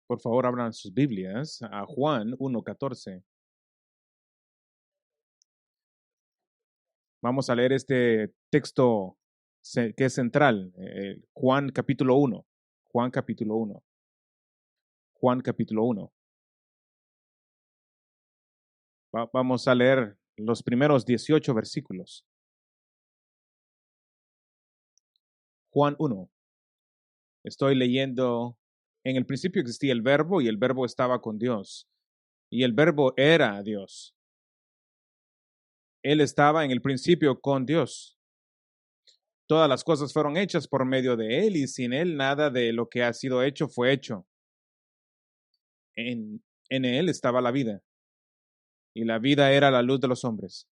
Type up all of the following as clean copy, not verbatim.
Por favor, abran sus Biblias a Juan 1:14. Vamos a leer este texto que es central, Juan capítulo 1. Juan capítulo 1. Juan capítulo 1. Vamos a leer los primeros 18 versículos. Juan 1. Estoy leyendo, en el principio existía el verbo y el verbo estaba con Dios y el verbo era Dios. Él estaba en el principio con Dios. Todas las cosas fueron hechas por medio de Él y sin Él nada de lo que ha sido hecho fue hecho. En Él estaba la vida y la vida era la luz de los hombres.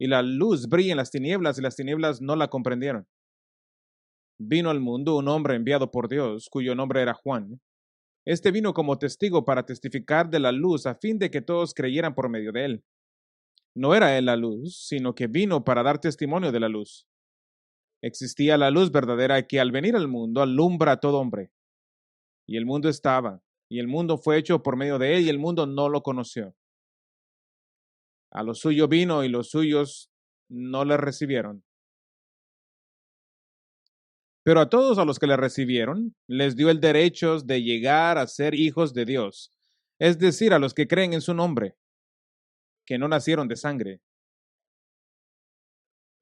Y la luz brilla en las tinieblas y las tinieblas no la comprendieron. Vino al mundo un hombre enviado por Dios, cuyo nombre era Juan. Este vino como testigo para testificar de la luz a fin de que todos creyeran por medio de él. No era él la luz, sino que vino para dar testimonio de la luz. Existía la luz verdadera que al venir al mundo alumbra a todo hombre. Y el mundo estaba, y el mundo fue hecho por medio de él, y el mundo no lo conoció. A lo suyo vino y los suyos no le recibieron. Pero a todos a los que le recibieron, les dio el derecho de llegar a ser hijos de Dios, es decir, a los que creen en su nombre, que no nacieron de sangre,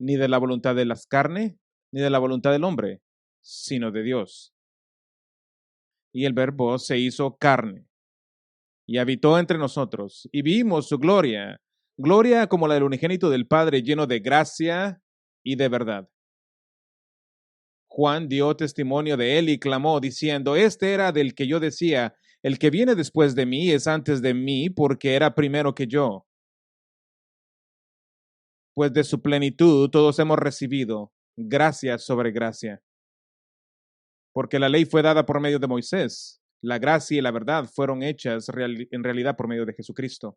ni de la voluntad de las carnes, ni de la voluntad del hombre, sino de Dios. Y el Verbo se hizo carne y habitó entre nosotros, y vimos su gloria, gloria como la del unigénito del Padre, lleno de gracia y de verdad. Juan dio testimonio de él y clamó, diciendo, este era del que yo decía, el que viene después de mí es antes de mí, porque era primero que yo. Pues de su plenitud todos hemos recibido gracia sobre gracia. Porque la ley fue dada por medio de Moisés, la gracia y la verdad fueron hechas en realidad por medio de Jesucristo.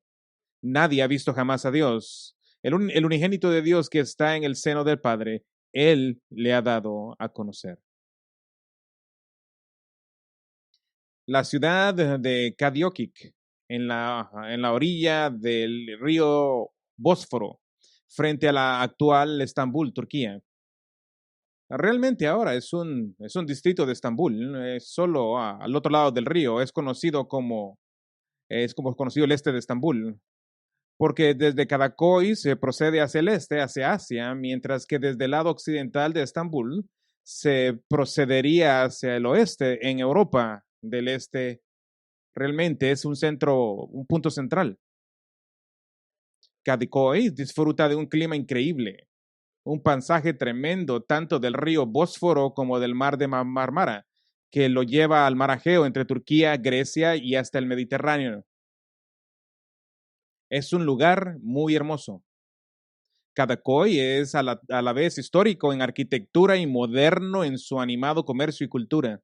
Nadie ha visto jamás a Dios. El unigénito de Dios que está en el seno del Padre, Él le ha dado a conocer. La ciudad de Kadiokik, en la orilla del río Bósforo, frente a la actual Estambul, Turquía. Realmente ahora es un distrito de Estambul, solo al otro lado del río, es como conocido el este de Estambul, porque desde Karaköy se procede hacia el este, hacia Asia, mientras que desde el lado occidental de Estambul se procedería hacia el oeste en Europa del este. Realmente es un punto central. Karaköy disfruta de un clima increíble, un paisaje tremendo tanto del río Bósforo como del mar de Marmara, que lo lleva al mar Egeo entre Turquía, Grecia y hasta el Mediterráneo. Es un lugar muy hermoso. Karaköy es a la vez histórico en arquitectura y moderno en su animado comercio y cultura.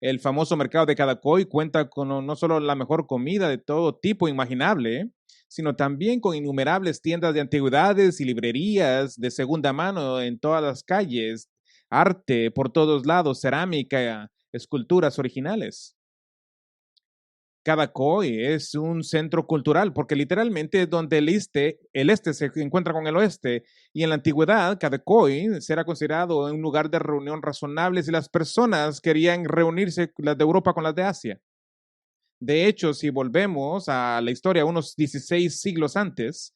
El famoso mercado de Karaköy cuenta con no solo la mejor comida de todo tipo imaginable, sino también con innumerables tiendas de antigüedades y librerías de segunda mano en todas las calles, arte por todos lados, cerámica, esculturas originales. Karaköy es un centro cultural porque literalmente es donde el este se encuentra con el oeste y en la antigüedad Karaköy será considerado un lugar de reunión razonable si las personas querían reunirse las de Europa con las de Asia. De hecho, si volvemos a la historia unos 16 siglos antes,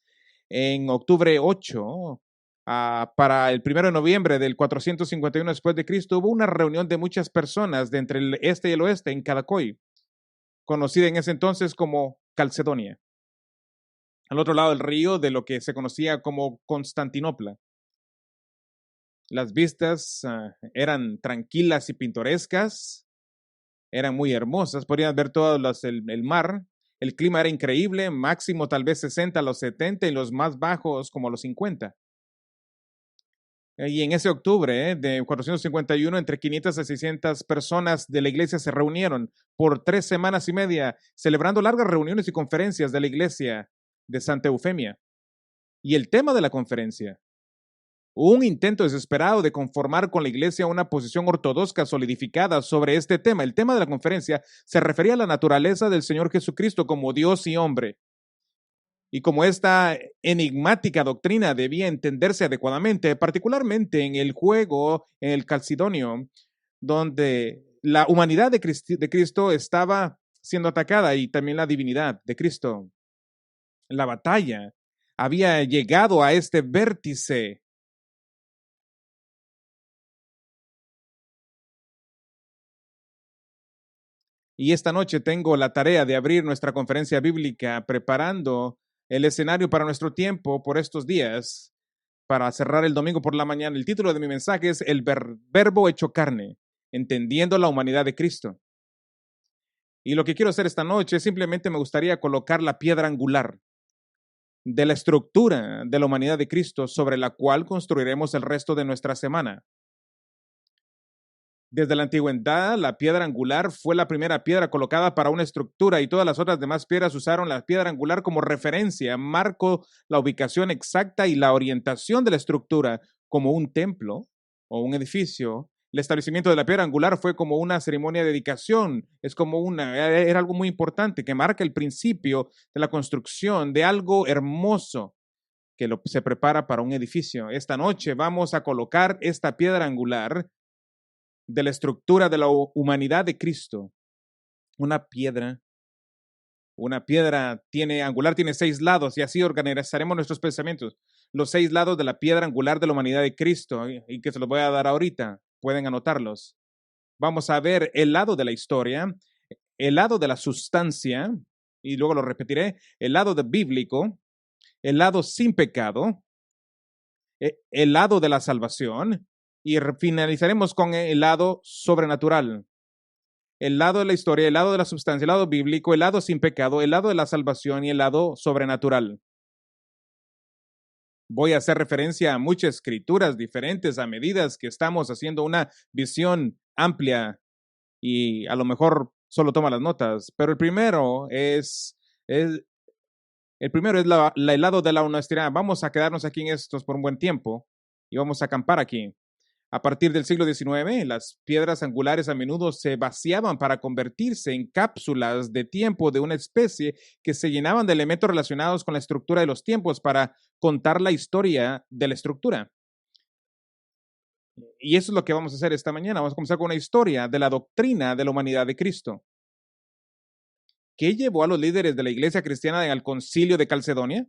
en octubre 8, para el 1 de noviembre del 451 después de Cristo, hubo una reunión de muchas personas de entre el este y el oeste en Karaköy, conocida en ese entonces como Calcedonia, al otro lado del río de lo que se conocía como Constantinopla. Las vistas eran tranquilas y pintorescas, eran muy hermosas, podían ver todo el mar, el clima era increíble, máximo tal vez 60 a los 70 y los más bajos como a los 50. Y en ese octubre de 451, entre 500 a 600 personas de la iglesia se reunieron por 3 semanas y media, celebrando largas reuniones y conferencias de la iglesia de Santa Eufemia. Y el tema de la conferencia Un intento desesperado de conformar con la iglesia una posición ortodoxa solidificada sobre este tema. El tema de la conferencia se refería a la naturaleza del Señor Jesucristo como Dios y hombre. Y como esta enigmática doctrina debía entenderse adecuadamente, particularmente en el juego, en el Calcidonio, donde la humanidad de Cristo estaba siendo atacada y también la divinidad de Cristo. La batalla había llegado a este vértice. Y esta noche tengo la tarea de abrir nuestra conferencia bíblica preparando el escenario para nuestro tiempo por estos días, para cerrar el domingo por la mañana. El título de mi mensaje es El Verbo hecho carne, entendiendo la humanidad de Cristo. Y lo que quiero hacer esta noche, simplemente me gustaría colocar la piedra angular de la estructura de la humanidad de Cristo sobre la cual construiremos el resto de nuestra semana. Desde la antigüedad, la piedra angular fue la primera piedra colocada para una estructura y todas las otras demás piedras usaron la piedra angular como referencia, marco la ubicación exacta y la orientación de la estructura como un templo o un edificio. El establecimiento de la piedra angular fue como una ceremonia de dedicación, era algo muy importante que marca el principio de la construcción de algo hermoso que se prepara para un edificio. Esta noche vamos a colocar esta piedra angular de la estructura de la humanidad de Cristo. Una piedra angular tiene 6 lados y así organizaremos nuestros pensamientos. Los 6 lados de la piedra angular de la humanidad de Cristo y que se los voy a dar ahorita. Pueden anotarlos. Vamos a ver el lado de la historia, el lado de la sustancia, y luego lo repetiré, el lado bíblico, el lado sin pecado, el lado de la salvación, y finalizaremos con el lado sobrenatural. El lado de la historia, el lado de la sustancia, el lado bíblico, el lado sin pecado, el lado de la salvación y el lado sobrenatural. Voy a hacer referencia a muchas escrituras diferentes a medida que estamos haciendo una visión amplia y a lo mejor solo toma las notas, pero el primero es el lado de la honestidad. Vamos a quedarnos aquí en estos por un buen tiempo y vamos a acampar aquí. A partir del siglo XIX, las piedras angulares a menudo se vaciaban para convertirse en cápsulas de tiempo de una especie que se llenaban de elementos relacionados con la estructura de los tiempos para contar la historia de la estructura. Y eso es lo que vamos a hacer esta mañana. Vamos a comenzar con una historia de la doctrina de la humanidad de Cristo. ¿Qué llevó a los líderes de la iglesia cristiana al concilio de Calcedonia?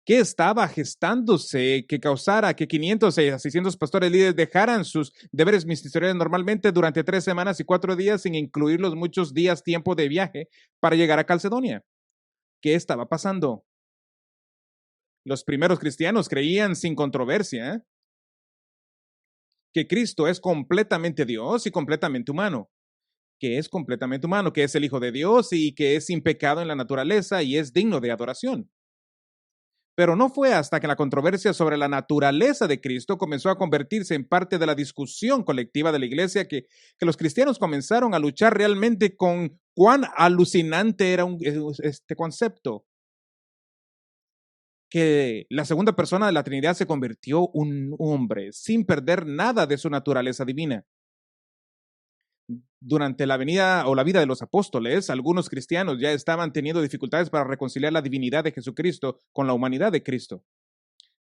¿Qué estaba gestándose que causara que 500 a 600 pastores líderes dejaran sus deberes ministeriales normalmente durante 3 semanas y 4 días sin incluir los muchos días tiempo de viaje para llegar a Calcedonia? ¿Qué estaba pasando? Los primeros cristianos creían sin controversia que Cristo es completamente Dios y completamente humano, que es completamente humano, que es el Hijo de Dios y que es sin pecado en la naturaleza y es digno de adoración. Pero no fue hasta que la controversia sobre la naturaleza de Cristo comenzó a convertirse en parte de la discusión colectiva de la iglesia que los cristianos comenzaron a luchar realmente con cuán alucinante era este concepto. Que la segunda persona de la Trinidad se convirtió un hombre sin perder nada de su naturaleza divina. Durante la venida o la vida de los apóstoles, algunos cristianos ya estaban teniendo dificultades para reconciliar la divinidad de Jesucristo con la humanidad de Cristo.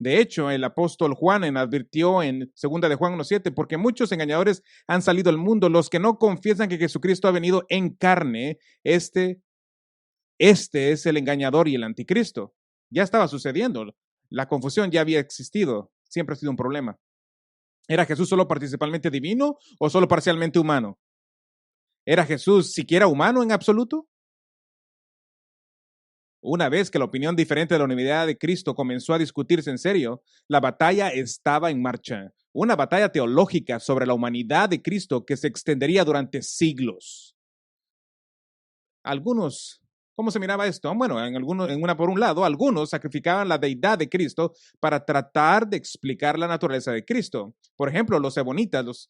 De hecho, el apóstol Juan advirtió en 2 de Juan 1:7, porque muchos engañadores han salido al mundo, los que no confiesan que Jesucristo ha venido en carne, este es el engañador y el anticristo. Ya estaba sucediendo, la confusión ya había existido, siempre ha sido un problema. ¿Era Jesús solo participantemente divino o solo parcialmente humano? ¿Era Jesús siquiera humano en absoluto? Una vez que la opinión diferente de la unidad de Cristo comenzó a discutirse en serio, la batalla estaba en marcha. Una batalla teológica sobre la humanidad de Cristo que se extendería durante siglos. Algunos, ¿cómo se miraba esto? Bueno, por un lado, algunos sacrificaban la deidad de Cristo para tratar de explicar la naturaleza de Cristo. Por ejemplo, los ebonitas,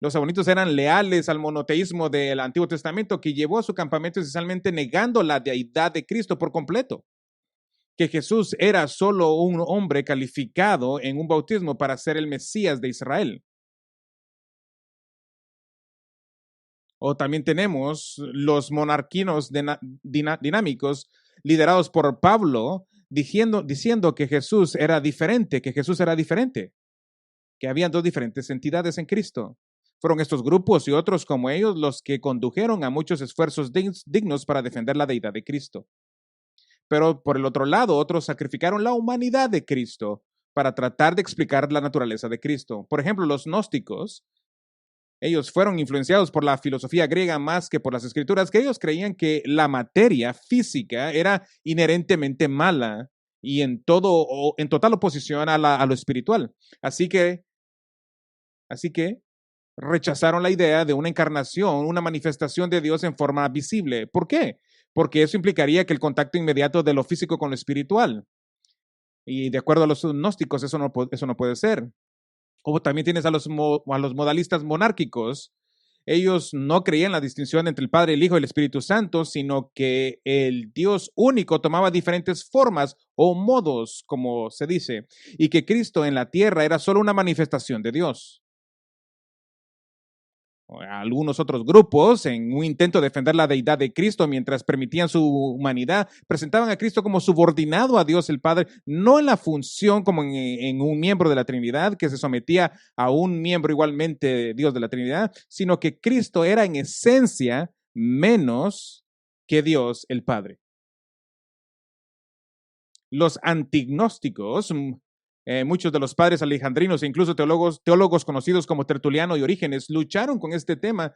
los ebonitos eran leales al monoteísmo del Antiguo Testamento que llevó a su campamento esencialmente negando la deidad de Cristo por completo. que Jesús era solo un hombre calificado en un bautismo para ser el Mesías de Israel. O también tenemos los monarquinos dinámicos liderados por Pablo diciendo que Jesús era diferente, que habían dos diferentes entidades en Cristo. Fueron estos grupos y otros como ellos los que condujeron a muchos esfuerzos dignos para defender la deidad de Cristo. Pero por el otro lado, otros sacrificaron la humanidad de Cristo para tratar de explicar la naturaleza de Cristo. Por ejemplo, los gnósticos, ellos fueron influenciados por la filosofía griega más que por las escrituras, que ellos creían que la materia física era inherentemente mala y en total oposición a lo espiritual. Así que rechazaron la idea de una encarnación, una manifestación de Dios en forma visible. ¿Por qué? Porque eso implicaría que el contacto inmediato de lo físico con lo espiritual. Y de acuerdo a los gnósticos, eso no puede ser. Como también tienes a los modalistas monárquicos. Ellos no creían la distinción entre el Padre, el Hijo y el Espíritu Santo, sino que el Dios único tomaba diferentes formas o modos, como se dice, y que Cristo en la tierra era solo una manifestación de Dios. Algunos otros grupos, en un intento de defender la deidad de Cristo mientras permitían su humanidad, presentaban a Cristo como subordinado a Dios el Padre, no en la función como en un miembro de la Trinidad que se sometía a un miembro igualmente Dios de la Trinidad, sino que Cristo era en esencia menos que Dios el Padre. Los antignósticos, muchos de los padres alejandrinos e incluso teólogos conocidos como Tertuliano y Orígenes lucharon con este tema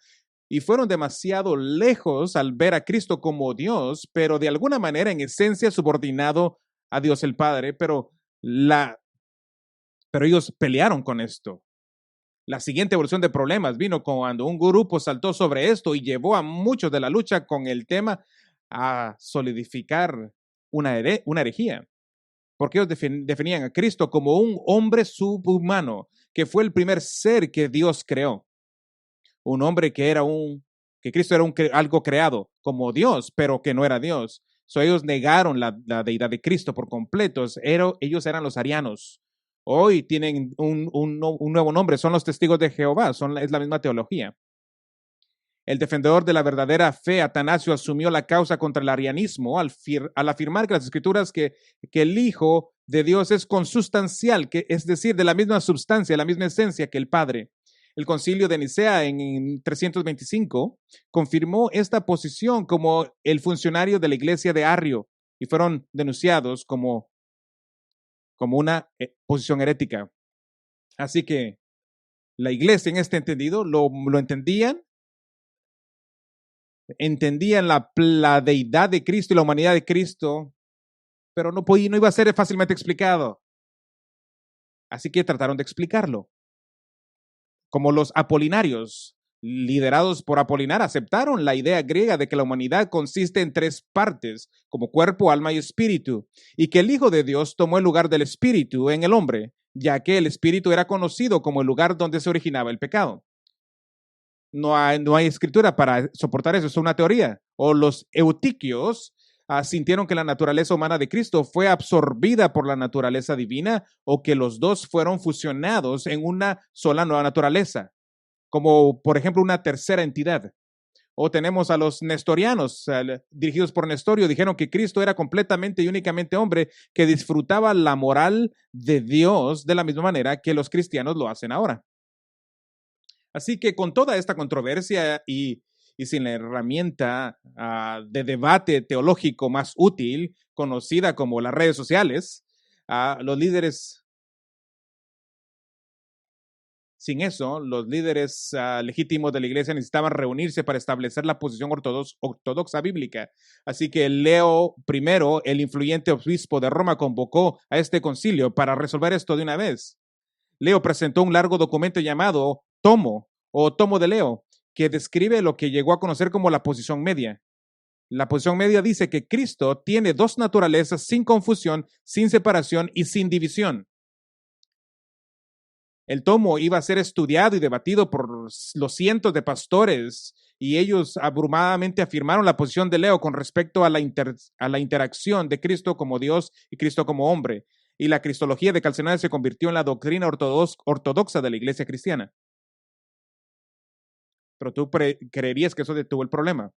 y fueron demasiado lejos al ver a Cristo como Dios, pero de alguna manera en esencia subordinado a Dios el Padre, pero ellos pelearon con esto. La siguiente evolución de problemas vino cuando un grupo saltó sobre esto y llevó a muchos de la lucha con el tema a solidificar una herejía, porque ellos definían a Cristo como un hombre subhumano, que fue el primer ser que Dios creó. Un hombre que Cristo era algo creado como Dios, pero que no era Dios. Ellos negaron la deidad de Cristo por completo. Ellos eran los arianos. Hoy tienen un nuevo nombre, son los testigos de Jehová, es la misma teología. El defensor de la verdadera fe, Atanasio, asumió la causa contra el arianismo al afirmar que las escrituras que el Hijo de Dios es consustancial, es decir, de la misma sustancia, la misma esencia que el Padre. El concilio de Nicea en 325 confirmó esta posición como el funcionario de la iglesia de Arrio y fueron denunciados como una posición herética. Así que la iglesia en este entendido lo entendían la deidad de Cristo y la humanidad de Cristo, pero no iba a ser fácilmente explicado. Así que trataron de explicarlo. Como los apolinarios, liderados por Apolinar, aceptaron la idea griega de que la humanidad consiste en tres partes, como cuerpo, alma y espíritu, y que el Hijo de Dios tomó el lugar del espíritu en el hombre, ya que el espíritu era conocido como el lugar donde se originaba el pecado. No hay escritura para soportar eso, es una teoría. O los eutiquios sintieron que la naturaleza humana de Cristo fue absorbida por la naturaleza divina o que los dos fueron fusionados en una sola nueva naturaleza, como por ejemplo una tercera entidad. O tenemos a los nestorianos, dirigidos por Nestorio, dijeron que Cristo era completamente y únicamente hombre que disfrutaba la moral de Dios de la misma manera que los cristianos lo hacen ahora. Así que con toda esta controversia y sin la herramienta de debate teológico más útil, conocida como las redes sociales, los líderes legítimos de la iglesia necesitaban reunirse para establecer la posición ortodoxa bíblica. Así que Leo I, el influyente obispo de Roma, convocó a este concilio para resolver esto de una vez. Leo presentó un largo documento llamado Tomo de Leo, que describe lo que llegó a conocer como la posición media. La posición media dice que Cristo tiene dos naturalezas sin confusión, sin separación y sin división. El tomo iba a ser estudiado y debatido por los cientos de pastores y ellos abrumadamente afirmaron la posición de Leo con respecto a la interacción de Cristo como Dios y Cristo como hombre. Y la cristología de Calcenones se convirtió en la doctrina ortodoxa de la iglesia cristiana. Pero tú creerías que eso detuvo el problema.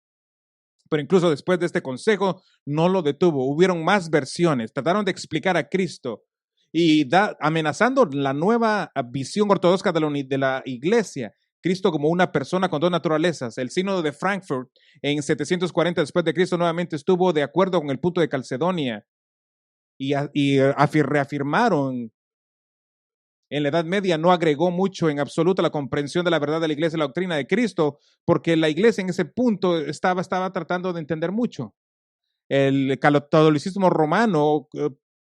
Pero incluso después de este consejo no lo detuvo. Hubieron más versiones. Trataron de explicar a Cristo y amenazando la nueva visión ortodoxa de la iglesia. Cristo como una persona con dos naturalezas. El sínodo de Frankfurt en 740 después de Cristo nuevamente estuvo de acuerdo con el punto de Calcedonia y reafirmaron. En la Edad Media no agregó mucho en absoluto la comprensión de la verdad de la iglesia y la doctrina de Cristo, porque la iglesia en ese punto estaba tratando de entender mucho. El catolicismo romano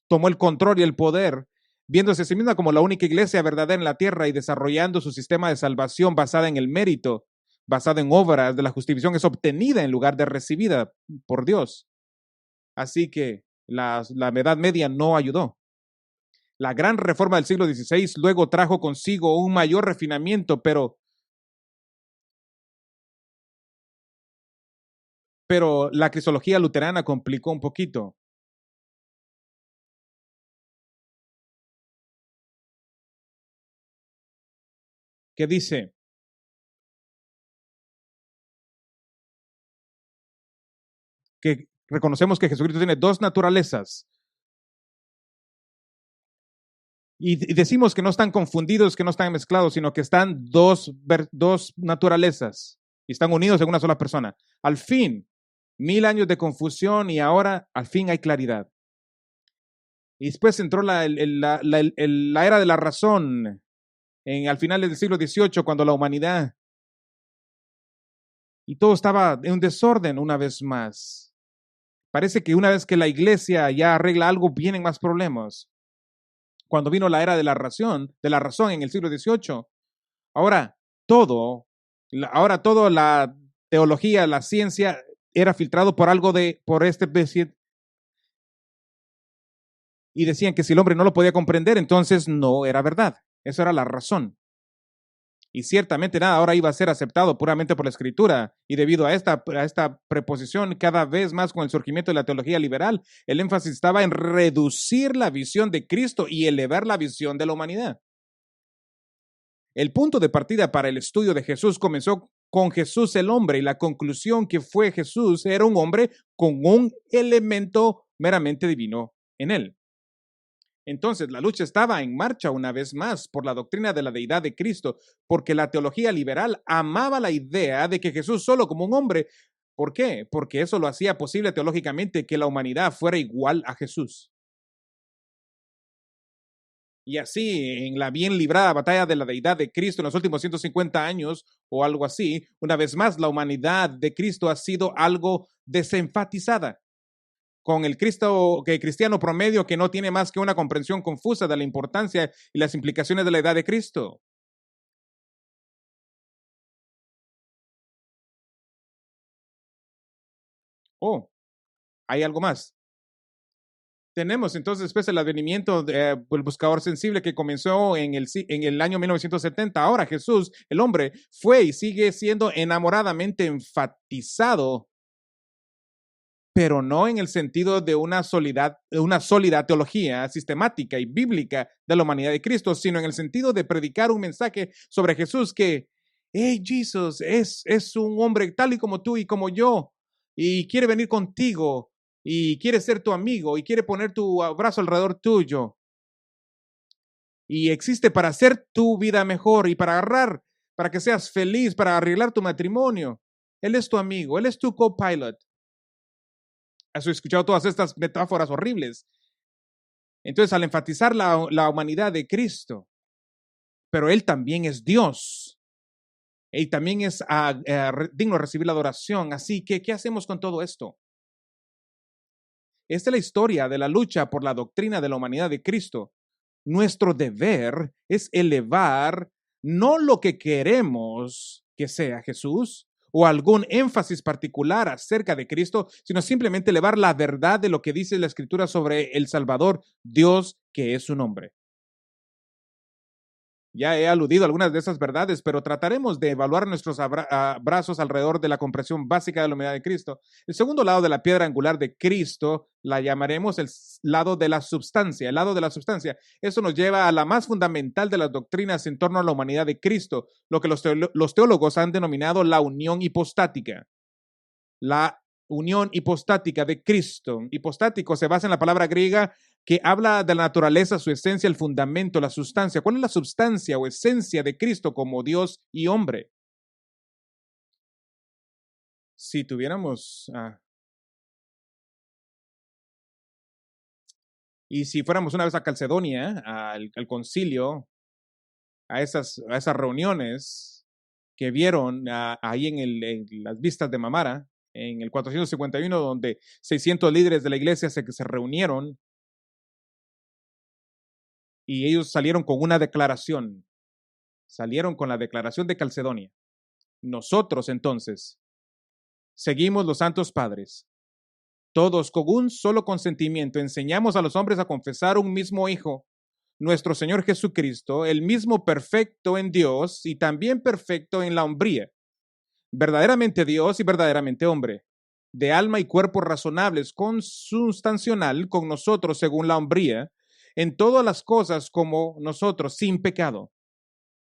tomó el control y el poder, viéndose a sí misma como la única iglesia verdadera en la tierra y desarrollando su sistema de salvación basada en el mérito, basada en obras de la justificación es obtenida en lugar de recibida por Dios. Así que la Edad Media no ayudó. La gran reforma del siglo XVI luego trajo consigo un mayor refinamiento, pero la cristología luterana complicó un poquito. ¿Qué dice? Que reconocemos que Jesucristo tiene dos naturalezas. Y decimos que no están confundidos, que no están mezclados, sino que están dos naturalezas y están unidos en una sola persona. Al fin, 1000 años de confusión y ahora al fin hay claridad. Y después entró la era de la razón al final del siglo XVIII, cuando la humanidad y todo estaba en un desorden una vez más. Parece que una vez que la iglesia ya arregla algo, vienen más problemas. Cuando vino la era de la razón en el siglo XVIII, ahora todo la teología, la ciencia era filtrado por este y decían que si el hombre no lo podía comprender, entonces no era verdad. Eso era la razón. Y ciertamente nada ahora iba a ser aceptado puramente por la escritura. Y debido a esta preposición, cada vez más con el surgimiento de la teología liberal, el énfasis estaba en reducir la visión de Cristo y elevar la visión de la humanidad. El punto de partida para el estudio de Jesús comenzó con Jesús el hombre y la conclusión que fue Jesús era un hombre con un elemento meramente divino en él. Entonces, la lucha estaba en marcha una vez más por la doctrina de la deidad de Cristo, porque la teología liberal amaba la idea de que Jesús solo como un hombre. ¿Por qué? Porque eso lo hacía posible teológicamente que la humanidad fuera igual a Jesús. Y así, en la bien librada batalla de la deidad de Cristo en los últimos 150 años o algo así, una vez más, la humanidad de Cristo ha sido algo desenfatizada con el cristiano promedio que no tiene más que una comprensión confusa de la importancia y las implicaciones de la edad de Cristo. Oh, hay algo más. Tenemos entonces después el advenimiento del buscador sensible que comenzó en el año 1970. Ahora Jesús, el hombre, fue y sigue siendo enamoradamente enfatizado, pero no en el sentido de una sólida teología sistemática y bíblica de la humanidad de Cristo, sino en el sentido de predicar un mensaje sobre Jesús que, hey, Jesús es un hombre tal y como tú y como yo, y quiere venir contigo, y quiere ser tu amigo, y quiere poner tu brazo alrededor tuyo, y existe para hacer tu vida mejor y para que seas feliz, para arreglar tu matrimonio. Él es tu amigo, Él es tu copilot. ¿Has escuchado todas estas metáforas horribles? Entonces, al enfatizar la humanidad de Cristo, pero Él también es Dios, y también es digno de recibir la adoración. Así que, ¿qué hacemos con todo esto? Esta es la historia de la lucha por la doctrina de la humanidad de Cristo. Nuestro deber es elevar no lo que queremos que sea Jesús o algún énfasis particular acerca de Cristo, sino simplemente elevar la verdad de lo que dice la Escritura sobre el Salvador, Dios, que es su nombre. Ya he aludido a algunas de esas verdades, pero trataremos de evaluar nuestros brazos alrededor de la comprensión básica de la humanidad de Cristo. El segundo lado de la piedra angular de Cristo la llamaremos el lado de la substancia, el lado de la substancia. Eso nos lleva a la más fundamental de las doctrinas en torno a la humanidad de Cristo, lo que los teólogos han denominado la unión hipostática. La unión hipostática de Cristo. Hipostático se basa en la palabra griega que habla de la naturaleza, su esencia, el fundamento, la sustancia. ¿Cuál es la sustancia o esencia de Cristo como Dios y hombre? Si tuviéramos, y si fuéramos una vez a Calcedonia, al concilio, a esas reuniones que vieron ahí en las vistas de Mamara, en el 451, donde 600 líderes de la iglesia se reunieron y ellos salieron con una declaración, salieron con la declaración de Calcedonia. Nosotros entonces seguimos los santos padres. Todos con un solo consentimiento enseñamos a los hombres a confesar un mismo Hijo, nuestro Señor Jesucristo, el mismo perfecto en Dios y también perfecto en la hombría, verdaderamente Dios y verdaderamente hombre, de alma y cuerpo razonables, consustancial con nosotros según la hombría, en todas las cosas como nosotros, sin pecado,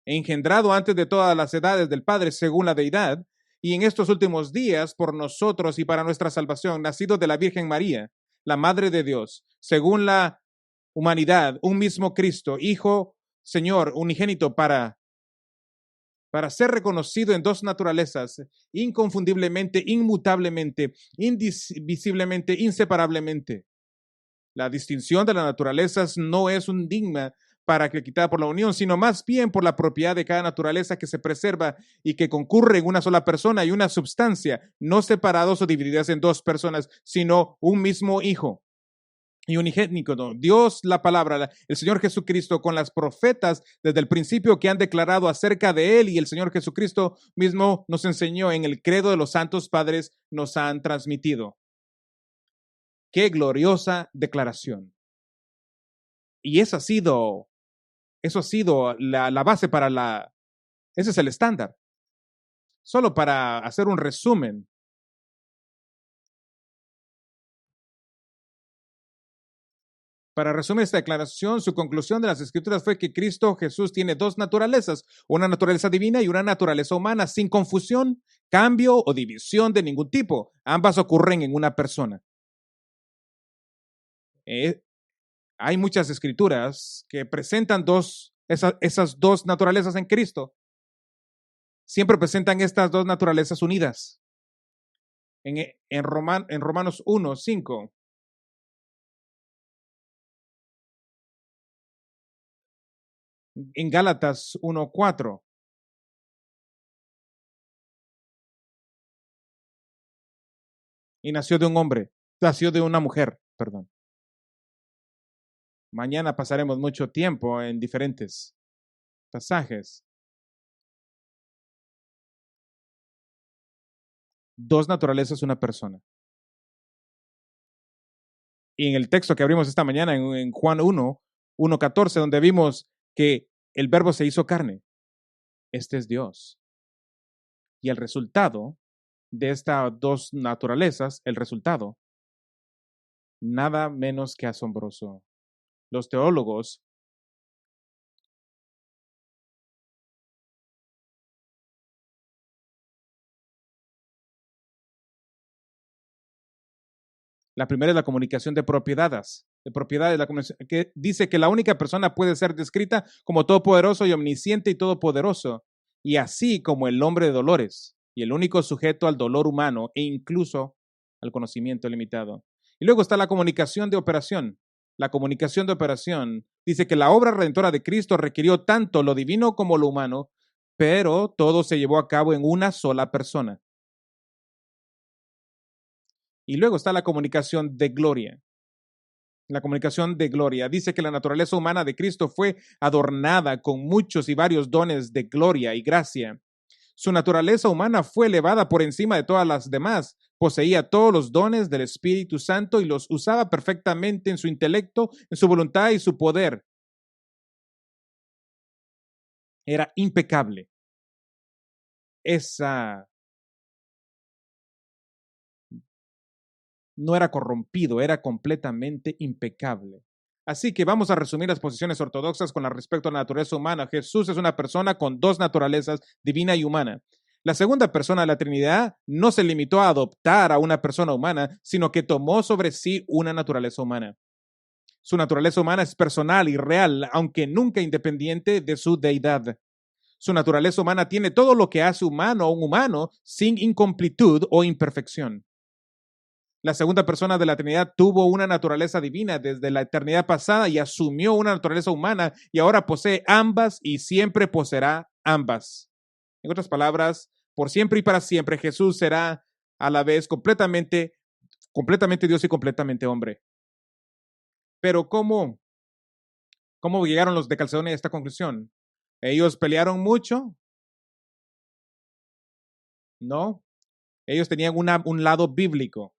engendrado antes de todas las edades del Padre según la deidad, y en estos últimos días por nosotros y para nuestra salvación, nacido de la Virgen María, la Madre de Dios, según la humanidad, un mismo Cristo, Hijo, Señor, unigénito para ser reconocido en dos naturalezas, inconfundiblemente, inmutablemente, indivisiblemente, inseparablemente. La distinción de las naturalezas no es un digma para que quitada por la unión, sino más bien por la propiedad de cada naturaleza que se preserva y que concurre en una sola persona y una substancia, no separados o divididas en dos personas, sino un mismo Hijo y unigénico, ¿no? Dios, la palabra, el Señor Jesucristo, con las profetas desde el principio que han declarado acerca de Él, y el Señor Jesucristo mismo nos enseñó en el credo de los santos padres, nos han transmitido. Qué gloriosa declaración. Y eso ha sido la base para ese es el estándar. Solo para hacer un resumen. Para resumir esta declaración, su conclusión de las Escrituras fue que Cristo Jesús tiene dos naturalezas, una naturaleza divina y una naturaleza humana, sin confusión, cambio o división de ningún tipo. Ambas ocurren en una persona. Hay muchas escrituras que presentan esas dos naturalezas en Cristo. Siempre presentan estas dos naturalezas unidas. En Romanos 1, 5. En Gálatas 1:4. Y nació de un hombre, nació de una mujer, perdón. Mañana pasaremos mucho tiempo en diferentes pasajes. Dos naturalezas, una persona. Y en el texto que abrimos esta mañana, en Juan 1:14, donde vimos que el verbo se hizo carne. Este es Dios. Y el resultado de estas dos naturalezas, el resultado, nada menos que asombroso. Los teólogos la primera es la comunicación de propiedades. Que dice que la única persona puede ser descrita como todopoderoso y omnisciente y todopoderoso, y así como el hombre de dolores, y el único sujeto al dolor humano e incluso al conocimiento limitado. Y luego está la comunicación de operación. La comunicación de operación dice que la obra redentora de Cristo requirió tanto lo divino como lo humano, pero todo se llevó a cabo en una sola persona. Y luego está la comunicación de gloria. La comunicación de gloria dice que la naturaleza humana de Cristo fue adornada con muchos y varios dones de gloria y gracia. Su naturaleza humana fue elevada por encima de todas las demás. Poseía todos los dones del Espíritu Santo y los usaba perfectamente en su intelecto, en su voluntad y su poder. Era impecable. Esa no era corrompido, era completamente impecable. Así que vamos a resumir las posiciones ortodoxas con respecto a la naturaleza humana. Jesús es una persona con dos naturalezas, divina y humana. La segunda persona de la Trinidad no se limitó a adoptar a una persona humana, sino que tomó sobre sí una naturaleza humana. Su naturaleza humana es personal y real, aunque nunca independiente de su deidad. Su naturaleza humana tiene todo lo que hace humano a un humano sin incompletud o imperfección. La segunda persona de la Trinidad tuvo una naturaleza divina desde la eternidad pasada y asumió una naturaleza humana y ahora posee ambas y siempre poseerá ambas. En otras palabras, por siempre y para siempre Jesús será a la vez completamente Dios y completamente hombre. Pero ¿cómo llegaron los de Calcedonia a esta conclusión? ¿Ellos pelearon mucho? No. Ellos tenían un lado bíblico.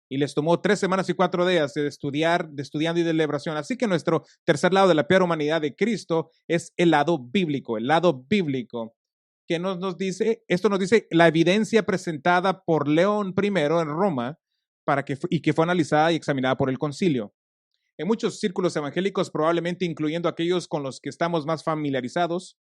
Y les tomó 3 semanas y 4 días de estudiando y de celebración. Así que nuestro tercer lado de la peor humanidad de Cristo es el lado bíblico, que nos dice, esto nos dice la evidencia presentada por León I en Roma y que fue analizada y examinada por el concilio. En muchos círculos evangélicos, probablemente incluyendo aquellos con los que estamos más familiarizados,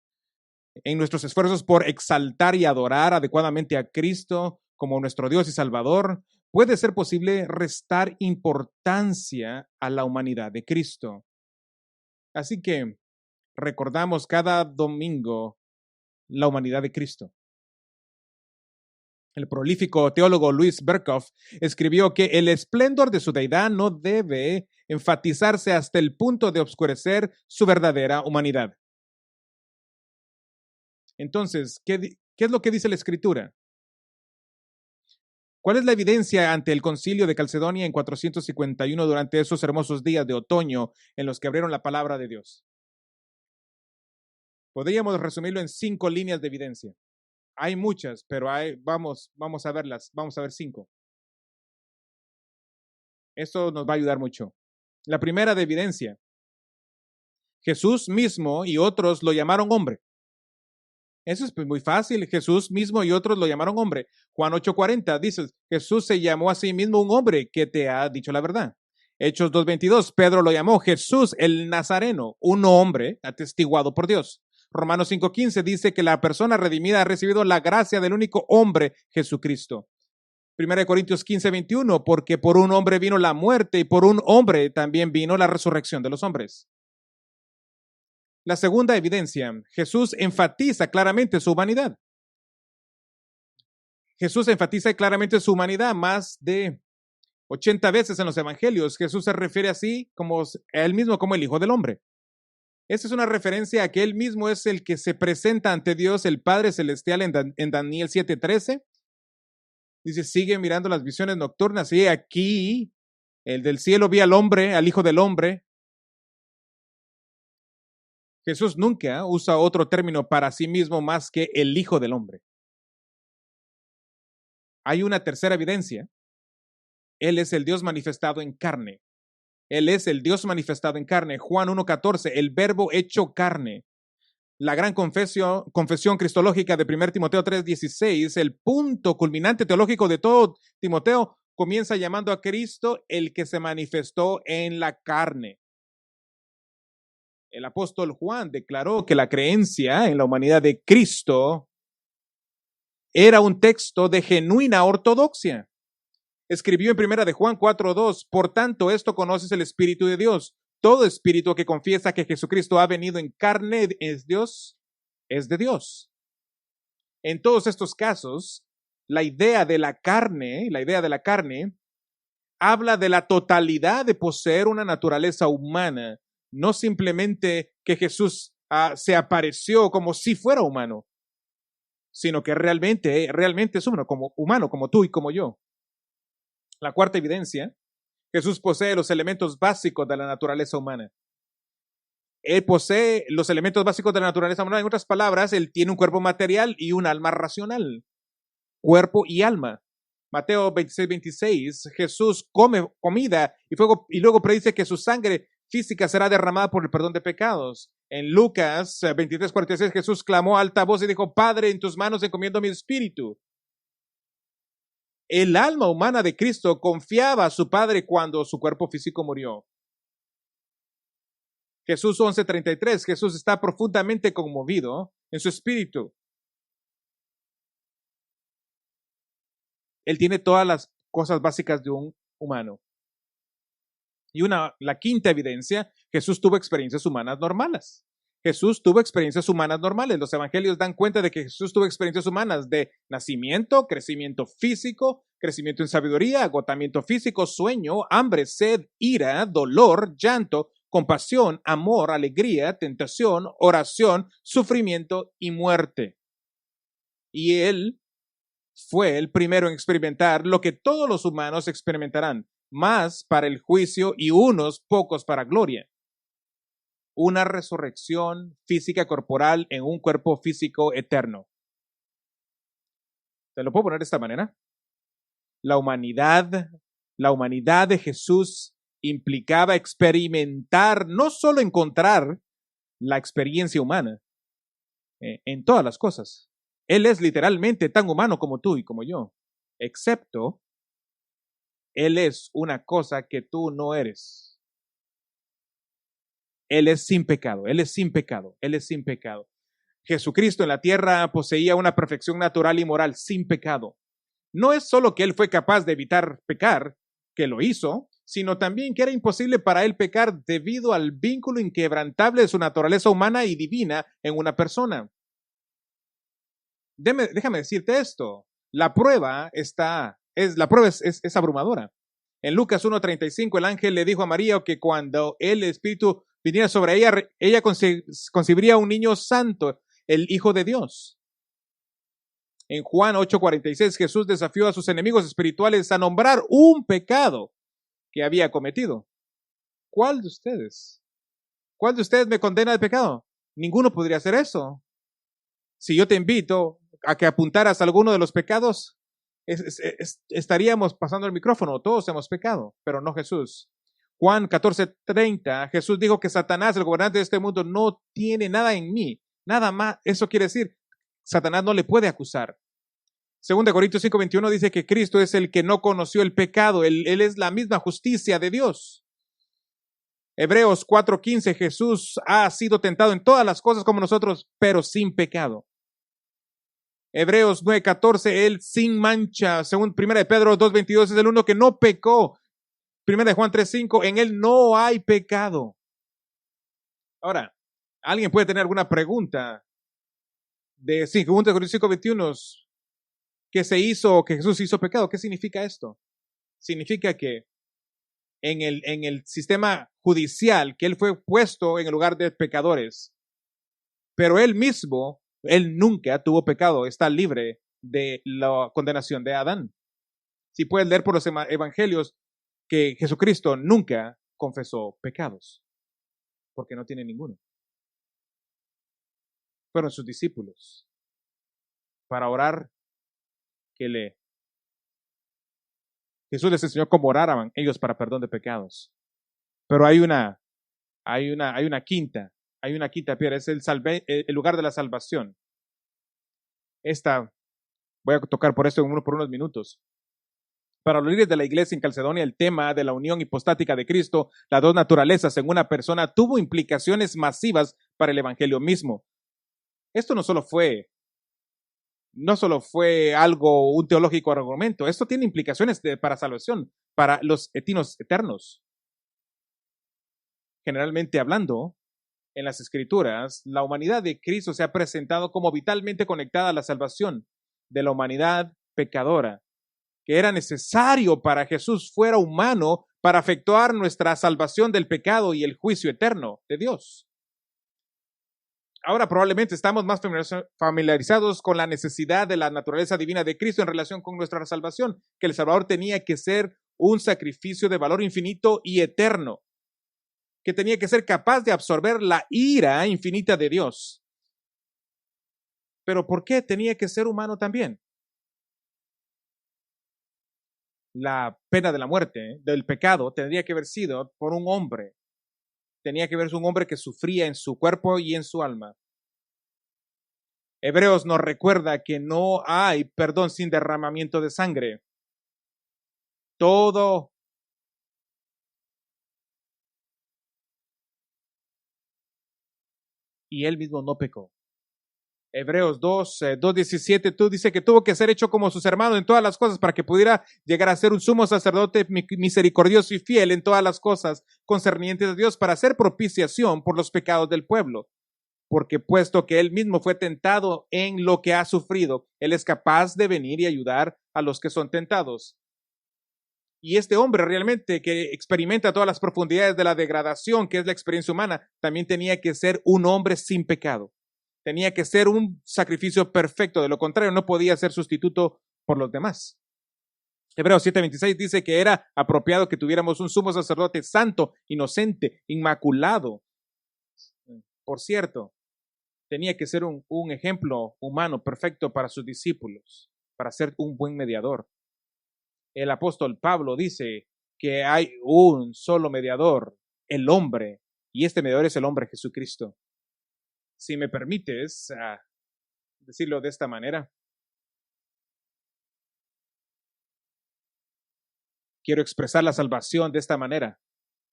en nuestros esfuerzos por exaltar y adorar adecuadamente a Cristo como nuestro Dios y Salvador, puede ser posible restar importancia a la humanidad de Cristo. Así que recordamos cada domingo la humanidad de Cristo. El prolífico teólogo Louis Berkhoff escribió que el esplendor de su deidad no debe enfatizarse hasta el punto de obscurecer su verdadera humanidad. Entonces, ¿qué es lo que dice la Escritura? ¿Cuál es la evidencia ante el concilio de Calcedonia en 451 durante esos hermosos días de otoño en los que abrieron la palabra de Dios? Podríamos resumirlo en 5 líneas de evidencia. Hay muchas, pero vamos a verlas. Vamos a ver 5. Esto nos va a ayudar mucho. La primera de evidencia. Jesús mismo y otros lo llamaron hombre. Eso es muy fácil. Jesús mismo y otros lo llamaron hombre. Juan 8:40 dice, Jesús se llamó a sí mismo un hombre que te ha dicho la verdad. Hechos 2:22, Pedro lo llamó Jesús el Nazareno, un hombre atestiguado por Dios. Romanos 5:15 dice que la persona redimida ha recibido la gracia del único hombre, Jesucristo. 1 Corintios 15:21, porque por un hombre vino la muerte y por un hombre también vino la resurrección de los hombres. La segunda evidencia, Jesús enfatiza claramente su humanidad. Jesús enfatiza claramente su humanidad más de 80 veces en los evangelios. Jesús se refiere así a él mismo como el Hijo del Hombre. Esa es una referencia a que él mismo es el que se presenta ante Dios, el Padre Celestial, en Daniel 7:13. Dice, sigue mirando las visiones nocturnas. Y aquí, el del cielo vi al hombre, al Hijo del Hombre. Jesús nunca usa otro término para sí mismo más que el Hijo del Hombre. Hay una tercera evidencia. Él es el Dios manifestado en carne. Él es el Dios manifestado en carne. Juan 1:14, el verbo hecho carne. La gran confesión cristológica de 1 Timoteo 3:16, el punto culminante teológico de todo Timoteo, comienza llamando a Cristo el que se manifestó en la carne. El apóstol Juan declaró que la creencia en la humanidad de Cristo era un texto de genuina ortodoxia. Escribió en 1 de Juan 4:2, por tanto, esto conoces el Espíritu de Dios. Todo espíritu que confiesa que Jesucristo ha venido en carne es de Dios. En todos estos casos, la idea de la carne habla de la totalidad de poseer una naturaleza humana, no simplemente que Jesús se apareció como si fuera humano, sino que realmente es humano como tú y como yo. La cuarta evidencia, Jesús posee los elementos básicos de la naturaleza humana. Él posee los elementos básicos de la naturaleza humana. En otras palabras, él tiene un cuerpo material y un alma racional. Cuerpo y alma. Mateo 26:26, Jesús come comida y luego predice que su sangre física será derramada por el perdón de pecados. En Lucas 23:46, Jesús clamó a alta voz y dijo: Padre, en tus manos encomiendo mi espíritu. El alma humana de Cristo confiaba a su Padre cuando su cuerpo físico murió. Jesús 11:33, Jesús está profundamente conmovido en su espíritu. Él tiene todas las cosas básicas de un humano. Y la quinta evidencia, Jesús tuvo experiencias humanas normales. Jesús tuvo experiencias humanas normales. Los evangelios dan cuenta de que Jesús tuvo experiencias humanas de nacimiento, crecimiento físico, crecimiento en sabiduría, agotamiento físico, sueño, hambre, sed, ira, dolor, llanto, compasión, amor, alegría, tentación, oración, sufrimiento y muerte. Y Él fue el primero en experimentar lo que todos los humanos experimentarán, más para el juicio y unos pocos para gloria. Una resurrección física corporal en un cuerpo físico eterno. ¿Te lo puedo poner de esta manera? La humanidad de Jesús implicaba experimentar, no solo encontrar la experiencia humana en todas las cosas. Él es literalmente tan humano como tú y como yo, excepto Él es una cosa que tú no eres. Él es sin pecado, Él es sin pecado, Él es sin pecado. Jesucristo en la tierra poseía una perfección natural y moral sin pecado. No es solo que Él fue capaz de evitar pecar, que lo hizo, sino también que era imposible para Él pecar debido al vínculo inquebrantable de su naturaleza humana y divina en una persona. Déjame decirte esto. La prueba es abrumadora. En Lucas 1:35, el ángel le dijo a María que cuando el Espíritu viniera sobre ella concebiría un niño santo, el Hijo de Dios. En Juan 8:46, Jesús desafió a sus enemigos espirituales a nombrar un pecado que había cometido. ¿Cuál de ustedes? ¿Cuál de ustedes me condena de pecado? Ninguno podría hacer eso. Si yo te invito a que apuntaras a alguno de los pecados, estaríamos pasando el micrófono. Todos hemos pecado, pero no Jesús. Juan 14:30, Jesús dijo que Satanás, el gobernante de este mundo, no tiene nada en mí. Nada más. Eso quiere decir, Satanás no le puede acusar. 2 Corintios 5:21 dice que Cristo es el que no conoció el pecado. Él es la misma justicia de Dios. Hebreos 4:15, Jesús ha sido tentado en todas las cosas como nosotros, pero sin pecado. Hebreos 9:14, Él sin mancha. Según 1 de Pedro 2:22, es el uno que no pecó. 1 de Juan 3:5, en Él no hay pecado. Ahora, ¿alguien puede tener alguna pregunta de 2 Corintios 5:21? ¿Que Jesús hizo pecado? ¿Qué significa esto? Significa que en el sistema judicial, que Él fue puesto en el lugar de pecadores, pero Él mismo, Él nunca tuvo pecado, está libre de la condenación de Adán. Si puedes leer por los evangelios que Jesucristo nunca confesó pecados, porque no tiene ninguno. Fueron sus discípulos para orar Jesús les enseñó cómo oraban ellos para perdón de pecados. Pero hay una quinta piedra, es el lugar de la salvación. Esta voy a tocar por esto por unos minutos. Para los líderes de la iglesia en Calcedonia, el tema de la unión hipostática de Cristo, las dos naturalezas en una persona, tuvo implicaciones masivas para el evangelio mismo. Esto no solo fue un teológico argumento, esto tiene implicaciones para salvación, para los destinos eternos. Generalmente hablando, en las Escrituras, la humanidad de Cristo se ha presentado como vitalmente conectada a la salvación de la humanidad pecadora, que era necesario para Jesús fuera humano para efectuar nuestra salvación del pecado y el juicio eterno de Dios. Ahora probablemente estamos más familiarizados con la necesidad de la naturaleza divina de Cristo en relación con nuestra salvación, que el Salvador tenía que ser un sacrificio de valor infinito y eterno, que tenía que ser capaz de absorber la ira infinita de Dios. Pero ¿por qué tenía que ser humano también? La pena de la muerte, del pecado, tendría que haber sido por un hombre. tenía que ver un hombre que sufría en su cuerpo y en su alma. Hebreos nos recuerda que no hay perdón sin derramamiento de sangre. Todo y él mismo no pecó. Hebreos 2:17, tú dice que tuvo que ser hecho como sus hermanos en todas las cosas para que pudiera llegar a ser un sumo sacerdote misericordioso y fiel en todas las cosas concernientes a Dios para hacer propiciación por los pecados del pueblo. Porque puesto que él mismo fue tentado en lo que ha sufrido, él es capaz de venir y ayudar a los que son tentados. Y este hombre realmente que experimenta todas las profundidades de la degradación que es la experiencia humana, también tenía que ser un hombre sin pecado. Tenía que ser un sacrificio perfecto, de lo contrario no podía ser sustituto por los demás. Hebreos 7:26 dice que era apropiado que tuviéramos un sumo sacerdote santo, inocente, inmaculado. Por cierto, tenía que ser un ejemplo humano perfecto para sus discípulos, para ser un buen mediador. El apóstol Pablo dice que hay un solo mediador, el hombre, y este mediador es el hombre Jesucristo. Si me permites decirlo de esta manera, quiero expresar la salvación de esta manera.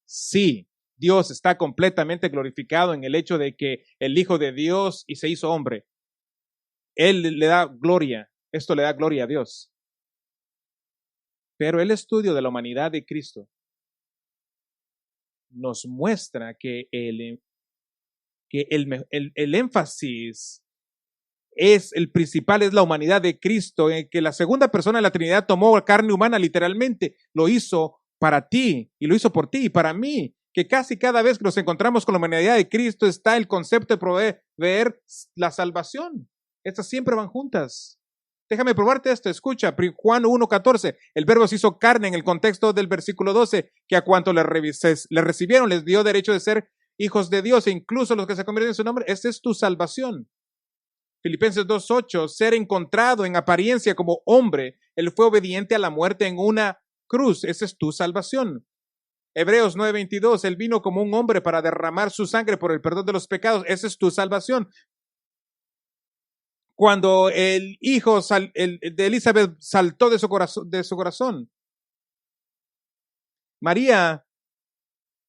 Sí, Dios está completamente glorificado en el hecho de que el Hijo de Dios y se hizo hombre. Él le da gloria, esto le da gloria a Dios. Pero el estudio de la humanidad de Cristo nos muestra que el énfasis es el principal, es la humanidad de Cristo, en que la segunda persona de la Trinidad tomó carne humana literalmente, lo hizo para ti y lo hizo por ti y para mí, que casi cada vez que nos encontramos con la humanidad de Cristo está el concepto de proveer la salvación. Estas siempre van juntas. Déjame probarte esto, escucha, Juan 1:14, el verbo se hizo carne en el contexto del versículo 12, que a cuanto le recibieron les dio derecho de ser hijos de Dios, e incluso los que se convierten en su nombre. Esta es tu salvación. Filipenses 2:8, ser encontrado en apariencia como hombre, él fue obediente a la muerte en una cruz. Esa es tu salvación. Hebreos 9:22, él vino como un hombre para derramar su sangre por el perdón de los pecados. Esa es tu salvación. Cuando el hijo de Elizabeth saltó de su corazón, María,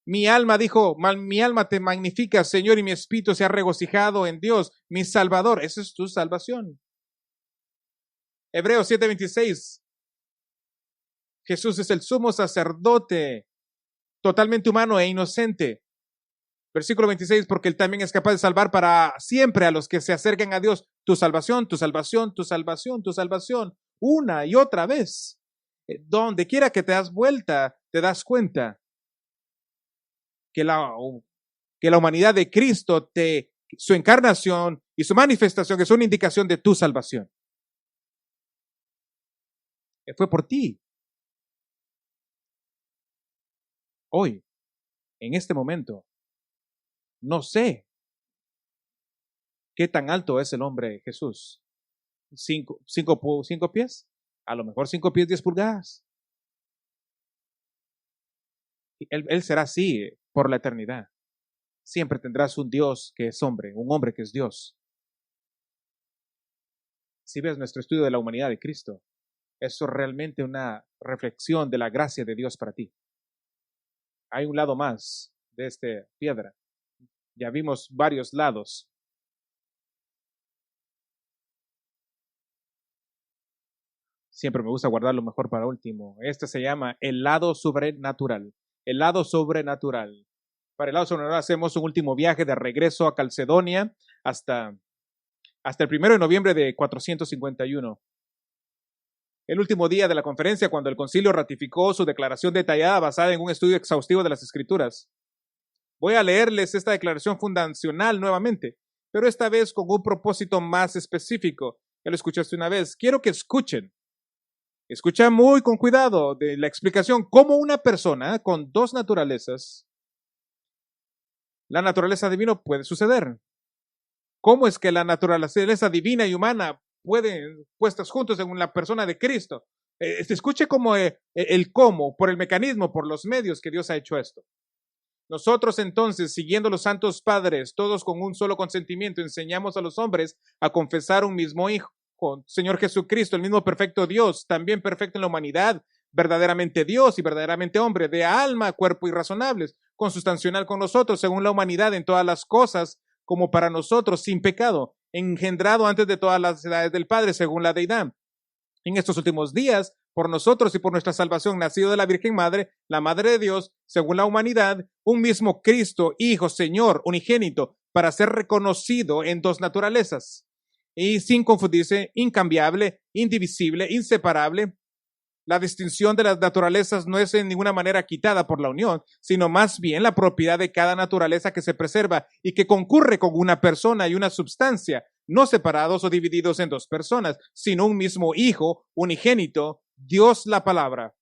mi alma dijo, mi alma te magnifica, Señor, y mi espíritu se ha regocijado en Dios, mi Salvador. Esa es tu salvación. Hebreos 7:26, Jesús es el sumo sacerdote, totalmente humano e inocente. Versículo 26, porque él también es capaz de salvar para siempre a los que se acerquen a Dios. Tu salvación, tu salvación, tu salvación, tu salvación, una y otra vez. Donde quiera que te das vuelta, te das cuenta que la humanidad de Cristo, su encarnación y su manifestación es una indicación de tu salvación. Fue por ti. Hoy, en este momento, no sé qué tan alto es el hombre Jesús. ¿Cinco pies? A lo mejor 5 pies 10 pulgadas. Él será así por la eternidad. Siempre tendrás un Dios que es hombre, un hombre que es Dios. Si ves nuestro estudio de la humanidad de Cristo, eso es realmente una reflexión de la gracia de Dios para ti. Hay un lado más de esta piedra. Ya vimos varios lados. Siempre me gusta guardar lo mejor para último. Este se llama el lado sobrenatural. El lado sobrenatural. Para el lado sobrenatural hacemos un último viaje de regreso a Calcedonia hasta el 1 de noviembre de 451. El último día de la conferencia, cuando el concilio ratificó su declaración detallada basada en un estudio exhaustivo de las Escrituras. Voy a leerles esta declaración fundacional nuevamente, pero esta vez con un propósito más específico. Ya lo escuchaste una vez. Quiero que escuchen. Escucha muy con cuidado de la explicación cómo una persona con dos naturalezas, la naturaleza divina puede suceder. ¿Cómo es que la naturaleza divina y humana pueden puestas juntos en la persona de Cristo? Se escuche como el cómo, por el mecanismo, por los medios que Dios ha hecho esto. Nosotros entonces, siguiendo los santos padres, todos con un solo consentimiento, enseñamos a los hombres a confesar un mismo Hijo, Señor Jesucristo, el mismo perfecto Dios, también perfecto en la humanidad, verdaderamente Dios y verdaderamente hombre, de alma, cuerpo y razonables, consustancial con nosotros, según la humanidad en todas las cosas, como para nosotros, sin pecado, engendrado antes de todas las edades del Padre, según la deidad. En estos últimos días, por nosotros y por nuestra salvación, nacido de la Virgen Madre, la Madre de Dios, según la humanidad, un mismo Cristo, Hijo, Señor, unigénito, para ser reconocido en dos naturalezas, y sin confundirse, incambiable, indivisible, inseparable. La distinción de las naturalezas no es en ninguna manera quitada por la unión, sino más bien la propiedad de cada naturaleza que se preserva y que concurre con una persona y una substancia, no separados o divididos en dos personas, sino un mismo Hijo, unigénito, Dios la palabra.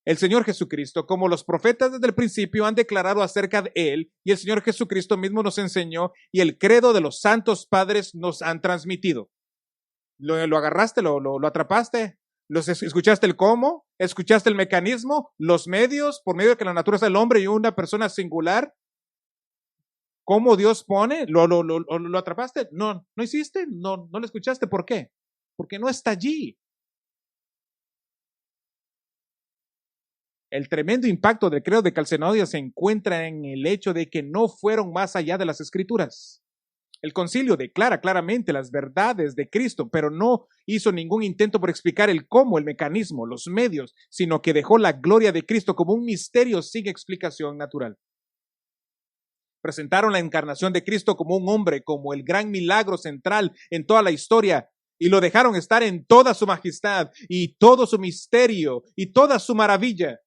El Señor Jesucristo, como los profetas desde el principio han declarado acerca de Él, y el Señor Jesucristo mismo nos enseñó, y el credo de los santos padres nos han transmitido. ¿Lo agarraste? ¿Lo atrapaste? ¿Escuchaste el cómo? ¿Escuchaste el mecanismo? ¿Los medios? Por medio de que la naturaleza del hombre y una persona singular. ¿Cómo Dios pone? ¿Lo atrapaste? No hiciste, no lo escuchaste. ¿Por qué? Porque no está allí. El tremendo impacto del credo de Calcenodia se encuentra en el hecho de que no fueron más allá de las Escrituras. El concilio declara claramente las verdades de Cristo, pero no hizo ningún intento por explicar el cómo, el mecanismo, los medios, sino que dejó la gloria de Cristo como un misterio sin explicación natural. Presentaron la encarnación de Cristo como un hombre, como el gran milagro central en toda la historia, y lo dejaron estar en toda su majestad y todo su misterio y toda su maravilla.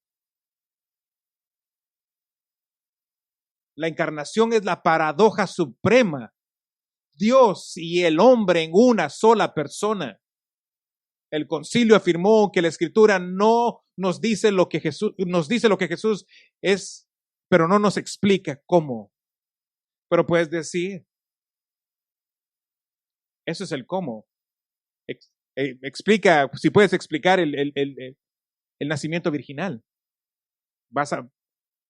La encarnación es la paradoja suprema. Dios y el hombre en una sola persona. El concilio afirmó que la Escritura no nos dice lo que Jesús es, pero no nos explica cómo. Pero puedes decir, eso es el cómo. Explica, si puedes explicar el nacimiento virginal.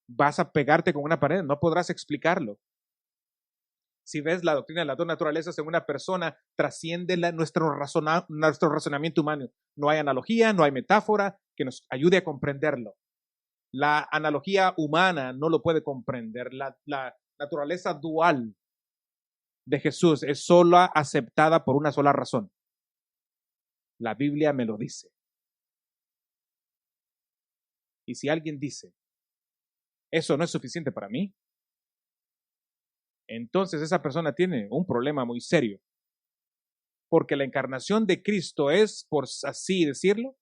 Vas a pegarte con una pared, no podrás explicarlo. Si ves la doctrina de las dos naturalezas en una persona, trasciende nuestro razonamiento humano. No hay analogía, no hay metáfora que nos ayude a comprenderlo. La analogía humana no lo puede comprender. La naturaleza dual de Jesús es solo aceptada por una sola razón. La Biblia me lo dice. Y si alguien dice, eso no es suficiente para mí, entonces esa persona tiene un problema muy serio. Porque la encarnación de Cristo es, por así decirlo,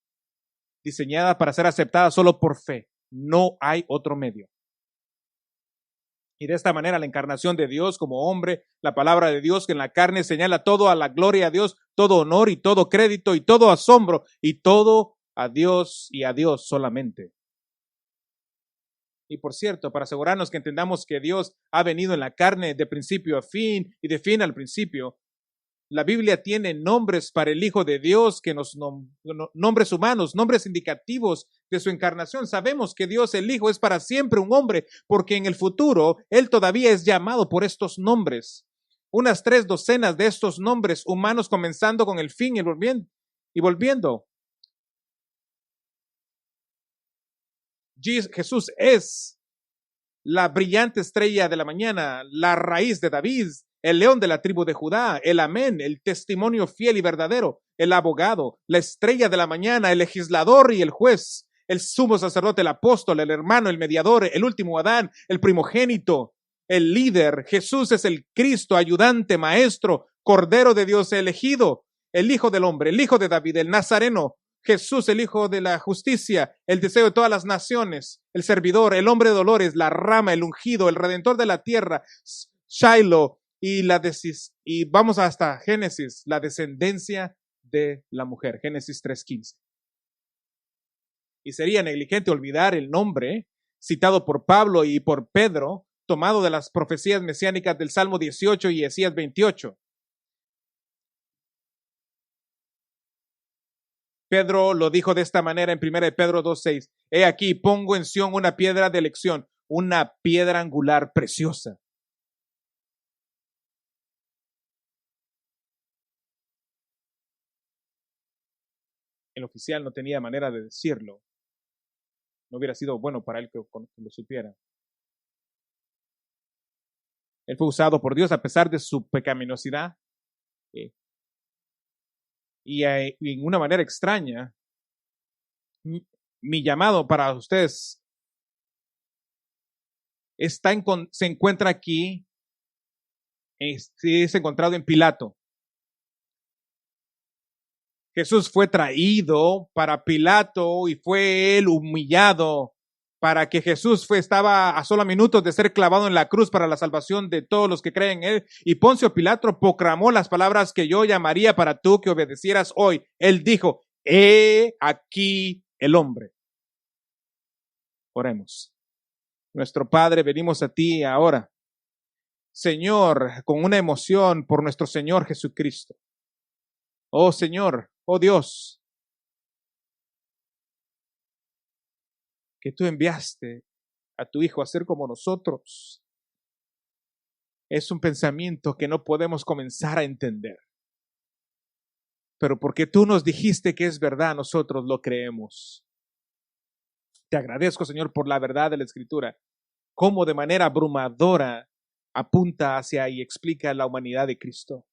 diseñada para ser aceptada solo por fe. No hay otro medio. Y de esta manera la encarnación de Dios como hombre, la palabra de Dios que en la carne señala todo a la gloria a Dios, todo honor y todo crédito y todo asombro y todo a Dios y a Dios solamente. Y por cierto, para asegurarnos que entendamos que Dios ha venido en la carne de principio a fin y de fin al principio, la Biblia tiene nombres para el Hijo de Dios, que nombres humanos, nombres indicativos de su encarnación. Sabemos que Dios el Hijo es para siempre un hombre, porque en el futuro Él todavía es llamado por estos nombres. Unas 3 docenas de estos nombres humanos, comenzando con el fin y volviendo. Jesús es la brillante estrella de la mañana, la raíz de David, el león de la tribu de Judá, el amén, el testimonio fiel y verdadero, el abogado, la estrella de la mañana, el legislador y el juez, el sumo sacerdote, el apóstol, el hermano, el mediador, el último Adán, el primogénito, el líder. Jesús es el Cristo, ayudante, maestro, Cordero de Dios elegido, el Hijo del Hombre, el Hijo de David, el Nazareno, Jesús, el Hijo de la Justicia, el deseo de todas las naciones, el servidor, el hombre de dolores, la rama, el ungido, el redentor de la tierra, Shiloh, y vamos hasta Génesis, la descendencia de la mujer, Génesis 3:15. Y sería negligente olvidar el nombre citado por Pablo y por Pedro, tomado de las profecías mesiánicas del Salmo 18 y Esías 28. Pedro lo dijo de esta manera en 1 Pedro 2:6. He aquí, pongo en Sión una piedra de elección, una piedra angular preciosa. El oficial no tenía manera de decirlo. No hubiera sido bueno para él que lo supiera. Él fue usado por Dios a pesar de su pecaminosidad. Y en una manera extraña, mi llamado para ustedes se encuentra aquí, es encontrado en Pilato. Jesús fue traído para Pilato y fue él humillado para que Jesús estaba a solo minutos de ser clavado en la cruz para la salvación de todos los que creen en él. Y Poncio Pilato proclamó las palabras que yo llamaría para tú que obedecieras hoy. Él dijo, he aquí el hombre. Oremos. Nuestro Padre, venimos a ti ahora, Señor, con una emoción por nuestro Señor Jesucristo. Oh Señor, oh Dios, que tú enviaste a tu Hijo a ser como nosotros. Es un pensamiento que no podemos comenzar a entender. Pero porque tú nos dijiste que es verdad, nosotros lo creemos. Te agradezco, Señor, por la verdad de la Escritura, cómo de manera abrumadora apunta hacia y explica la humanidad de Cristo.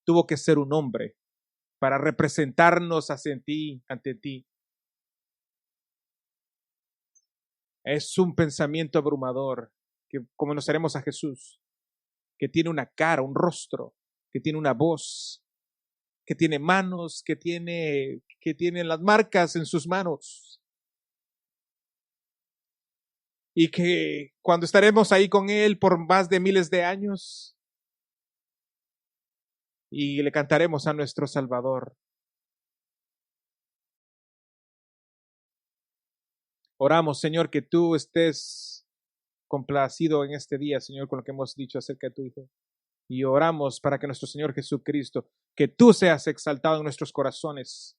Tuvo que ser un hombre para representarnos ante ti. Es un pensamiento abrumador que conoceremos a Jesús, que tiene una cara, un rostro, que tiene una voz, que tiene manos, que tiene las marcas en sus manos. Y que cuando estaremos ahí con Él por más de miles de años y le cantaremos a nuestro Salvador. Oramos, Señor, que tú estés complacido en este día, Señor, con lo que hemos dicho acerca de tu Hijo. Y oramos para que nuestro Señor Jesucristo, que tú seas exaltado en nuestros corazones.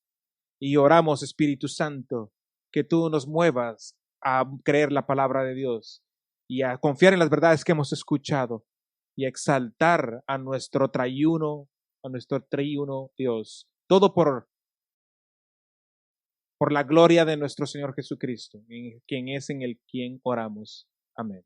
Y oramos, Espíritu Santo, que tú nos muevas a creer la palabra de Dios y a confiar en las verdades que hemos escuchado y a exaltar a nuestro triuno Dios. Todo por la gloria de nuestro Señor Jesucristo, quien es en el quien oramos. Amén.